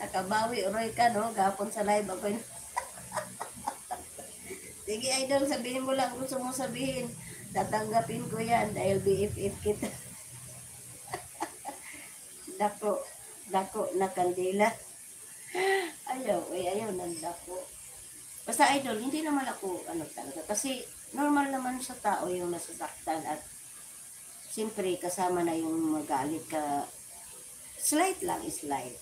Nakabawi, uroy ka, no? Gapon sa live ako. Sige, idol, sabihin mo lang gusto mo sabihin. Tatanggapin ko yan dahil BFF kita. Dako, dako na kandila. Ayaw ng dako. Basta idol, hindi naman ako, talaga. Kasi, normal naman sa tao yung nasasaktan at siyempre, kasama na yung magalit ka. Slight lang is slight.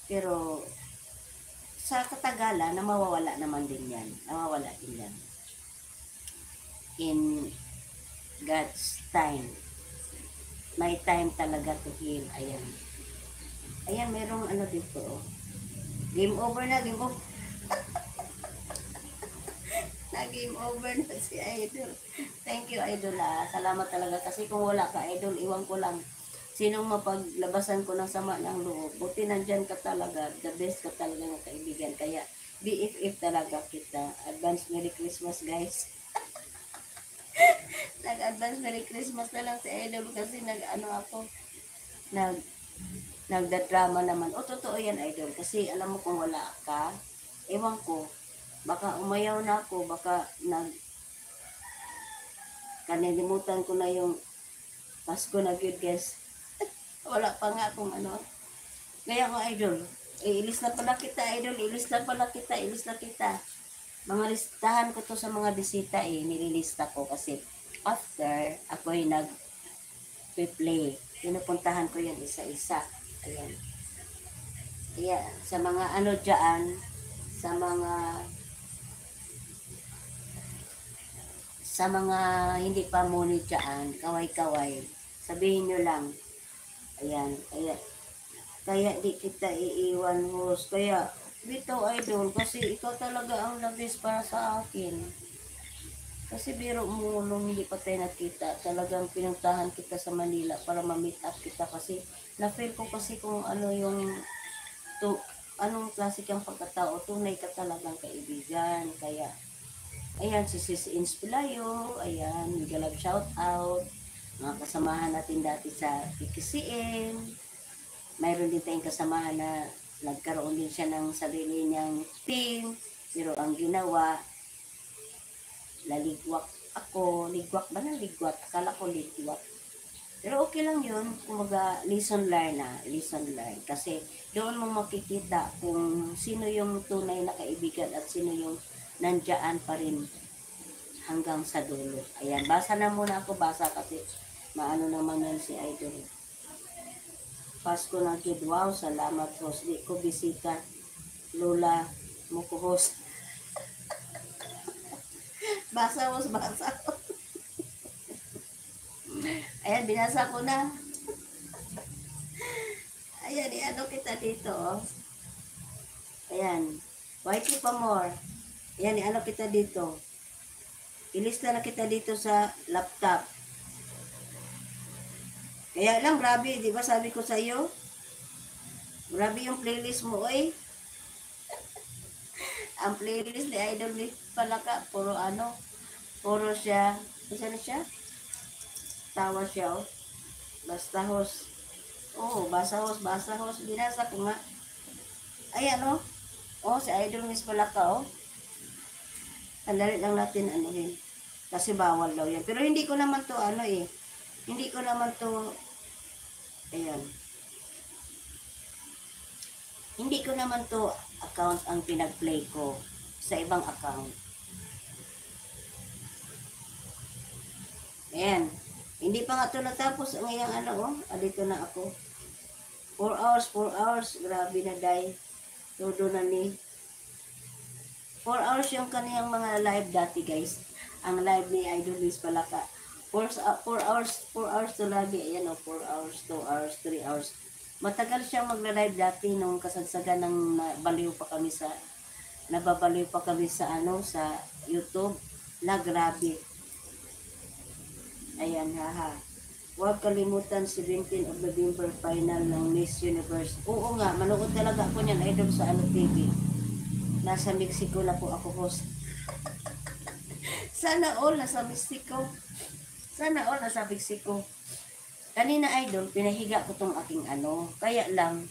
Pero, sa katagalan, mawawala naman din yan. Nawawala din yan. In God's time. May time talaga to heal. Ayan. Ayan, merong dito. Game over na, game over. Na-game over na si Idol. Thank you, Idol. Salamat talaga. Kasi kung wala ka, Idol, iwan ko lang. Sinong mapaglabasan ko ng sama ng loob. Buti nandyan ka talaga. The best ka talaga ng kaibigan. Kaya, BFF talaga kita. Advance Merry Christmas, guys. Nag-advance Merry Christmas na lang si Idol kasi nagdadrama naman. O, totoo yan, Idol. Kasi alam mo kung wala ka, ewan ko, baka umayaw na ako, baka kanilimutan ko na yung Pasko na good, guys. Wala pa nga akong Kaya ko, Idol, ilis na pala kita, Idol, ilis na kita. Mga listahan ko to sa mga bisita, nililista ko kasi after ako'y nag-play, pinupuntahan ko yan isa-isa. Ayan. Kaya, sa mga dyan, sa mga hindi pa muni dyan, kaway-kaway, sabihin nyo lang. Ayan, kaya di kita iiwan, host. Kaya, dito, Idol, kasi ikaw talaga ang labis para sa akin. Kasi biro mo nung hindi pa tayo nakita, talagang pinuntahan kita sa Manila para ma-meet up kita kasi na-feel ko kasi kung anong klase kang pagkatao, tunay ka talagang kaibigan. Kaya, ayan, si Sis Inspilayo, ayan, Migalab shout out, mga kasamahan natin dati sa PKCM. Mayroon din tayong kasamahan na nagkaroon din siya ng sarili niyang team, pero ang ginawa, laligwak ako. Ligwak ba na ligwak? Akala ko ligwak. Pero okay lang yun. Kumaga, lesson learn. Kasi doon mo makikita kung sino yung tunay na kaibigan at sino yung nandiyan pa rin hanggang sa dulo. Ayan, basa na muna ako. Basa kasi maano naman yan si Idol. Pasko na kid. Wow, salamat host. Di ko bisita. Lola mo ko host. Basa. Ayan, binasa ko na. Ayan, kita dito. Ayan. YT pa more. Ayan, kita dito. Ilista na kita dito sa laptop. Kaya lang, grabe, di ba sabi ko sa iyo? Grabe yung playlist mo, oy. Ang playlist ni Idol ni Palaka, puro siya, isa na siya? Tawa siya, oh. Basta host. Oh, basa host. Binasa ko nga. Ayan, oh. Oh, si Idol Miss Palaka, oh. Sandali lang natin, kasi bawal daw yan. Pero hindi ko naman to, hindi ko naman to, ayan. Hindi ko naman to account ang pinag-play ko sa ibang account. Ayan. Hindi pa nga ito natapos ngayong dito na ako. 4 hours. Grabe na, day. Todo na ni. 4 hours yung kaniyang mga live dati, guys. Ang live ni Idol Luis Palaka. 4 hours to lagi. Ayan, 4 hours, 2 hours, 3 hours. Matagal siyang magla-live dati nung kasagsagan ng nababaliw pa kami sa sa YouTube. Grabe. Ayan, haha. Huwag kalimutan 17 of November final ng Miss Universe. Oo nga, manood talaga ako niyan, Idol, sa TV. Nasa Mexico na po ako host. Sana all nasa Mexico. Kanina, Idol, pinahiga ko tong aking kaya lang,